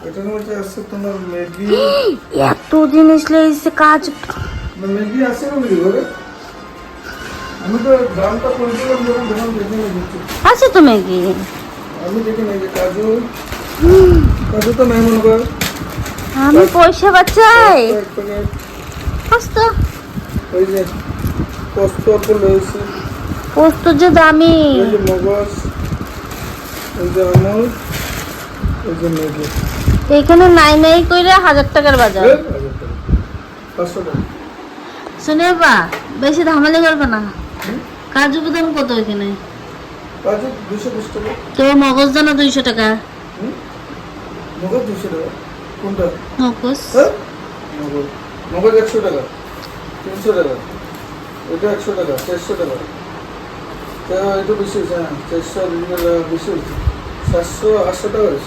এটার মধ্যে আছে তোমার ম্যাগি। এত জিনিস লেগেছে কাজ। ম্যাগি আছে না ঘরে? আমি তো দামটা বলছিলাম যখন যখন দেখে নিচ্ছি। আছে তো ম্যাগি। আমি দেখে নেই যে কাজু কাজু তো নাই মনে কর। আমি পয়সা বাঁচাই। এক প্যাকেট পোস্ত ওই যে পোস্ত অল্প রয়েছে। পোস্ত যে দামি। এই যে মগজ, এই যে আমল, এই যে ম্যাগি। এখানে নাই নাই কইরা 1000 টাকার বাজার। 500 টাকা। শুনে বা বেশি ধামালি করবে না। কাজু বাদাম কত এখানে? কাজু 220 টাকা। তো মগজ দানা 200 টাকা। মগজ 200 টাকা। কোনটা? মগজ হ্যাঁ মগজ মগজ 100 টাকা, 300 টাকা, এটা 100 টাকা, 400 টাকা। এটা বেশি হয়েছে। হ্যাঁ 400 বেশি হয়েছে। 700 800 টাকা হয়েছে।